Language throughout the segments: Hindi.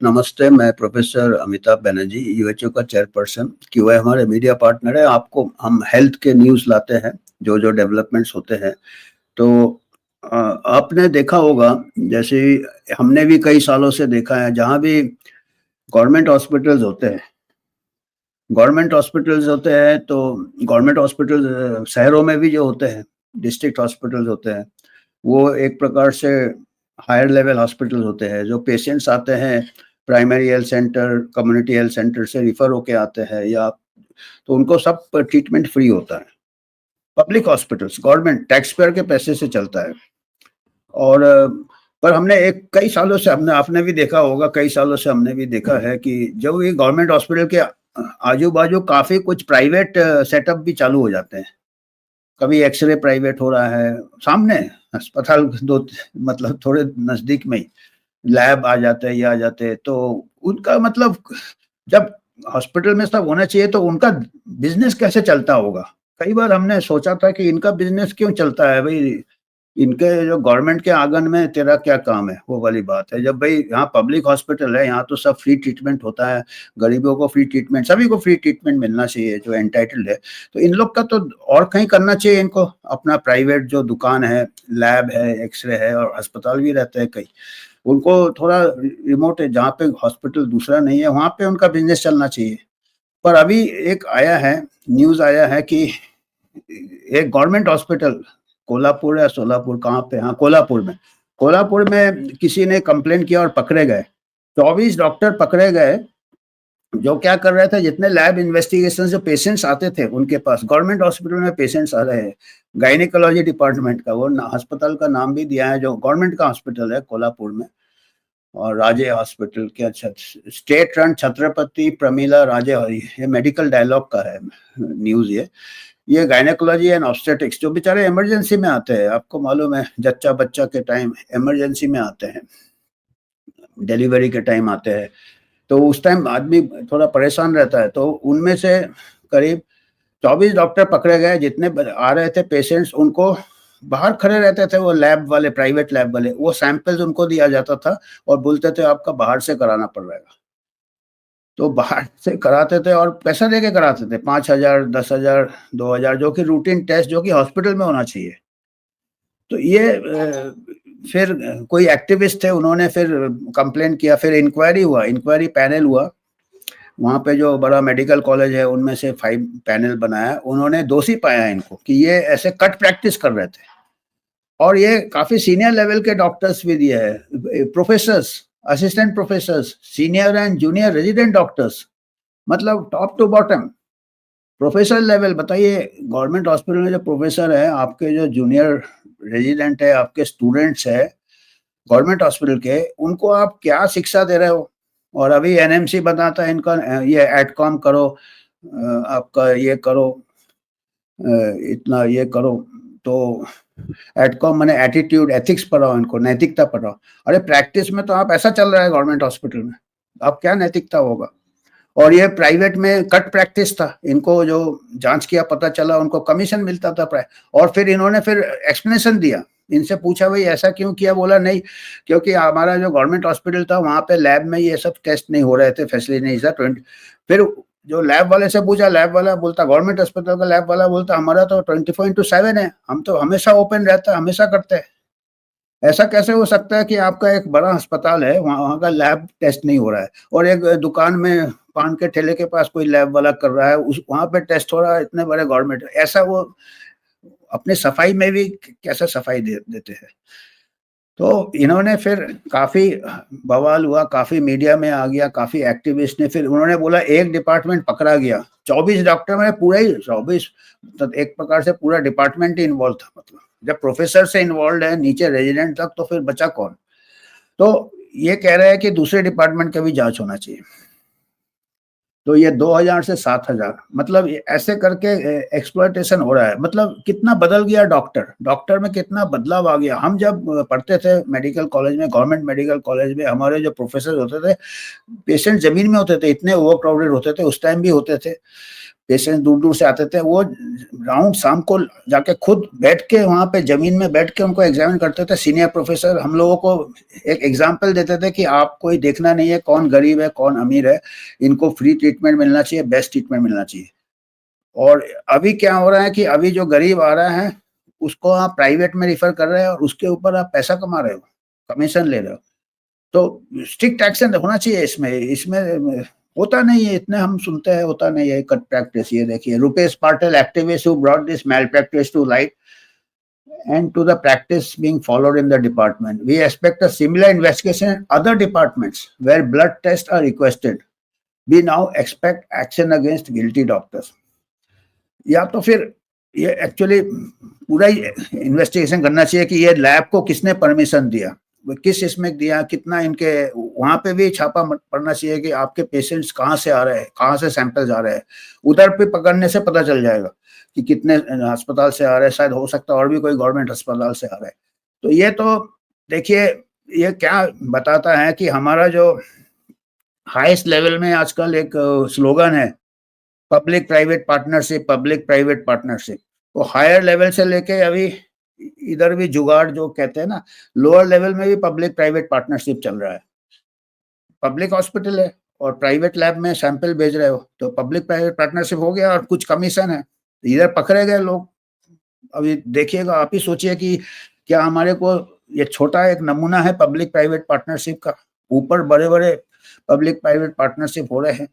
नमस्ते, मैं प्रोफ़ेसर अमिताभ बनर्जी, यूएचओ का चेयरपर्सन, क्यूआई हमारे मीडिया पार्टनर है। आपको हम हेल्थ के न्यूज़ लाते हैं, जो-जो डेवलपमेंट्स होते हैं। तो आपने देखा होगा, जैसे हमने भी कई सालों से देखा है, जहाँ भी गवर्नमेंट हॉस्पिटल्स होते हैं तो गवर्नमेंट हॉस्पिटल शहरों में भी जो होते हैं, डिस्ट्रिक्ट हॉस्पिटल्स होते हैं, वो एक प्रकार से हायर लेवल हॉस्पिटल होते हैं। जो पेशेंट्स आते हैं primary health centre, community health centre से रिफर होके आते हैं, या तो उनको सब ट्रीटमेंट फ्री होता है। Public hospitals government tax payer के पैसे से चलता है। और पर हमने एक कई सालों से हमने आपने भी देखा होगा, कई सालों से हमने भी देखा है कि जब ये गवर्नमेंट हॉस्पिटल के आजू-बाजू काफ़ी कुछ प्राइवेट सेटअप भी चालू हो जाते हैं। कभी एक्स-रे प्राइवेट हो रहा है, सामने अस्पताल 2 मतलब थोड़े नज़दीक में ही लैब आ जाते हैं, ये आ जाते हैं, तो उनका मतलब जब हॉस्पिटल में सब होना चाहिए तो उनका बिज़नेस कैसे चलता होगा? कई बार हमने सोचा था कि इनका बिज़नेस क्यों चलता है भई? इनके जो गवर्नमेंट के आँगन में तेरा क्या काम है? वो वाली बात है। जब भई यहाँ पब्लिक हॉस्पिटल है, यहाँ तो सब फ्री ट्रीटमेंट होता है, गरीबों को फ्री ट्रीटमेंट, सभी को फ्री ट्रीटमेंट मिलना चाहिए जो एंटाइटल्ड है। तो इन लोग का तो और कहीं करना चाहिए इनको, अपना प्राइवेट जो दुकान है, लैब है, एक्स-रे है और अस्पताल भी रहते हैं कई। उनको थोड़ा रिमोट है, जहाँ पे हॉस्पिटल दूसरा नहीं है, वहाँ पे उनका बिज़नेस चलना चाहिए। पर अभी एक आया है, न्यूज़ आया है कि एक गवर्नमेंट हॉस्पिटल कोल्हापुर या सोलापुर कहाँ पे, हाँ, कोल्हापुर में किसी ने कंप्लेंट किया और पकड़े गए। 24 डॉक्टर पकड़े गए, जो क्या कर रहे थे, जितने लैब इन्वेस्टिगेशन जो पेशेंट्स आते थे उनके पास, गवर्नमेंट हॉस्पिटल में पेशेंट्स आ रहे हैं, गायनेकोलॉजी डिपार्टमेंट का, वो अस्पताल का नाम भी दिया है, जो गवर्नमेंट का हॉस्पिटल है कोल्हापुर में। और राजे हॉस्पिटल के स्टेट रन छत्रपति प्रमिला राजे, ये मेडिकल डायलॉग का है न्यूज़ ये गायनेकोलॉजी एंड ऑब्स्टेट्रिक्स, जो बेचारे इमरजेंसी में आते हैं, आपको मालूम है, जच्चा बच्चा के टाइम इमरजेंसी में आते हैं, डिलीवरी के टाइम आते हैं, तो उस टाइम आदमी थोड़ा परेशान रहता है। तो उनमें से करीब 24 डॉक्टर पकड़े गए, जितने आ रहे थे पेशेंट्स, उनको बाहर खड़े रहते थे वो लैब वाले, प्राइवेट लैब वाले, वो सैंपल्स उनको दिया जाता था और बोलते थे आपका बाहर से कराना पड़ रहेगा। तो बाहर से कराते थे और पैसा देके कराते थे, 5,000, 10,000, 2,000, जो कि रूटीन टेस्ट जो कि हॉस्पिटल में होना चाहिए। तो ये फिर कोई एक्टिविस्ट थे, उन्होंने फिर कंप्लेंट किया, फिर इंक्वायरी हुआ, इंक्वायरी पैनल हुआ। वहाँ पे जो बड़ा मेडिकल कॉलेज है, उनमें से 5 पैनल बनाया, उन्होंने दोषी पाया इनको कि ये ऐसे कट प्रैक्टिस कर रहे थे। और ये काफ़ी सीनियर लेवल के डॉक्टर्स भी दिए हैं, professors, assistant professors, senior and junior resident doctors, मतलब top to bottom. Professor level बताइए, गवर्नमेंट हॉस्पिटल में जो प्रोफ़ेसर है, आपके जो जूनियर रेज़िडेंट है, आपके स्टूडेंट्स हैं गवर्नमेंट हॉस्पिटल के, उनको आप क्या शिक्षा दे रहे हो? और अभी एनएमसी बताता है इनका, ये एडकॉम करो, आपका ये करो, इतना ये करो, तो एडकॉम माने एटीट्यूड, एथिक्स पढ़ाओ इनको, नैतिकता पढ़ाओ। अरे प्रैक्टिस में तो आप ऐसा चल रहा है गवर्नमेंट हॉस्पिटल में, अब क्या नैतिकता होगा? और ये प्राइवेट में कट प्रैक्टिस था, इनको जो जाँच किया पता चला उनको कमीशन मिलता था और फिर इन्होंने फिर एक्सप्लेनेशन दिया। इनसे पूछा भई ऐसा क्यों किया? बोला नहीं, क्योंकि हमारा जो गवर्नमेंट हॉस्पिटल था वहाँ पे लैब में ये सब टेस्ट नहीं हो रहे थे, फैसिलिटी नहीं था। फिर जो लैब वाले से पूछा, लैब वाला बोलता, गवर्नमेंट अस्पताल का लैब वाला बोलता, हमारा तो 24/7 है, हम तो हमेशा ओपन रहता है, हमेशा करते हैं। ऐसा कैसे हो सकता है कि आपका एक बड़ा अस्पताल है, वहाँ का लैब टेस्ट नहीं हो रहा है और एक दुकान में पान के ठेले के पास कोई लैब वाला कर रहा है, उस वहाँ पे टेस्ट हो रहा है, इतने बड़े गवर्नमेंट, ऐसा वो अपनी सफाई में भी कैसे सफाई देते हैं। तो इन्होंने फिर काफ़ी बवाल हुआ, काफ़ी मीडिया में आ गया, काफ़ी एक्टिविस्ट ने, फिर उन्होंने बोला एक डिपार्टमेंट पकड़ा गया, 24 डॉक्टर में पूरा ही 24, मतलब एक प्रकार से पूरा डिपार्टमेंट ही इन्वॉल्व था। मतलब जब प्रोफ़ेसर से इन्वॉल्व्ड है, नीचे रेज़िडेंट तक, तो फिर बचा कौन? तो ये कह रहे हैं कि दूसरे डिपार्टमेंट का भी जाँच होना चाहिए। तो ये 2000 से 7000, मतलब ये ऐसे करके एक्सप्लॉइटेशन हो रहा है। मतलब कितना बदल गया डॉक्टर, डॉक्टर में कितना बदलाव आ गया। हम जब पढ़ते थे मेडिकल कॉलेज में, गवर्नमेंट मेडिकल कॉलेज में, हमारे जो प्रोफ़ेसर होते थे, पेशेंट ज़मीन में होते थे, इतने ओवर क्राउडेड होते थे, उस टाइम भी होते थे। पेशेंट दूर दूर से आते थे, वो राउंड शाम को जाके खुद बैठ के वहाँ पे जमीन में बैठ के उनको एग्जामिन करते थे। सीनियर प्रोफेसर हम लोगों को एक एग्जाम्पल देते थे कि आप कोई देखना नहीं है कौन गरीब है कौन अमीर है, इनको फ्री ट्रीटमेंट मिलना चाहिए, बेस्ट ट्रीटमेंट मिलना चाहिए। और अभी क्या हो रहा है कि अभी जो गरीब आ रहा है उसको आप प्राइवेट में रिफर कर रहे हैं और उसके ऊपर आप पैसा कमा रहे हो, कमीशन ले रहे हो। तो स्ट्रिक्ट एक्शन होना चाहिए इसमें। इसमें होता नहीं है, इतने हम सुनते हैं, होता नहीं है कट प्रैक्टिस। ये देखिए, Rupesh Patil activist who brought this malpractice to light and to the practice being followed in the department. We expect a similar investigation in other departments where blood tests are requested. We now expect action against guilty doctors. या तो फिर ये एक्चुअली पूरा ही इन्वेस्टिगेशन करना चाहिए कि ये लैब को किसने परमिशन दिया, किस इसमें दिया, कितना इनके वहां पे भी छापा पड़ना चाहिए कि आपके पेशेंट्स कहाँ से आ रहे हैं, कहाँ से सैंपल्स आ रहे हैं। उधर पे पकड़ने से पता चल जाएगा कि कितने अस्पताल से आ रहे हैं, शायद हो सकता है और भी कोई गवर्नमेंट अस्पताल से आ रहे हैं। तो ये तो देखिए, ये क्या बताता है कि हमारा जो हाईएस्ट लेवल में आजकल एक स्लोगन है, public private partnership, public private partnership. वो हायर लेवल से लेके अभी इधर भी जुगाड़ जो कहते हैं ना, लोअर लेवल में भी पब्लिक प्राइवेट पार्टनरशिप चल रहा है। पब्लिक हॉस्पिटल है और प्राइवेट लैब में सैंपल भेज रहे हो तो पब्लिक प्राइवेट पार्टनरशिप हो गया और कुछ कमीशन है, इधर पकड़े गए लोग। अभी देखिएगा, आप ही सोचिए कि क्या हमारे को ये छोटा एक नमूना है पब्लिक प्राइवेट पार्टनरशिप का, ऊपर बड़े बड़े पब्लिक प्राइवेट पार्टनरशिप हो रहे हैं,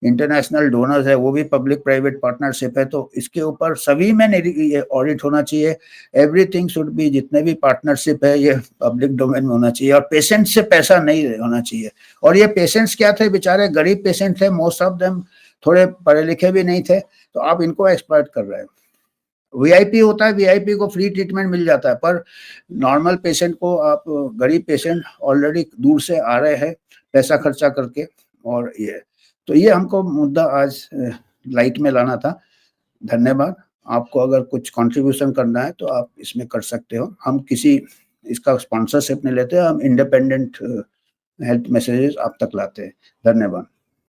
इंटरनेशनल डोनर्स है वो भी पब्लिक प्राइवेट पार्टनरशिप है। तो इसके ऊपर सभी में ये ऑडिट होना चाहिए। एवरीथिंग शुड बी, जितने भी पार्टनरशिप है ये पब्लिक डोमेन में होना चाहिए और पेशेंट से पैसा नहीं होना चाहिए। और ये पेशेंट्स क्या थे, बेचारे गरीब पेशेंट थे, मोस्ट ऑफ देम थोड़े पढ़े लिखे भी नहीं थे, तो आप इनको एक्सप्लॉइट कर रहे हो। वीआईपी होता है, वीआईपी को फ्री ट्रीटमेंट मिल जाता है, पर नॉर्मल पेशेंट को, आप गरीब पेशेंट ऑलरेडी दूर से आ रहे हैं पैसा खर्चा करके, और ये हमको मुद्दा आज लाइट में लाना था। धन्यवाद। आपको अगर कुछ कंट्रीब्यूशन करना है तो आप इसमें कर सकते हो। हम किसी इसका स्पॉन्सरशिप नहीं लेते, हम इंडिपेंडेंट हेल्थ मैसेजेस आप तक लाते हैं। धन्यवाद।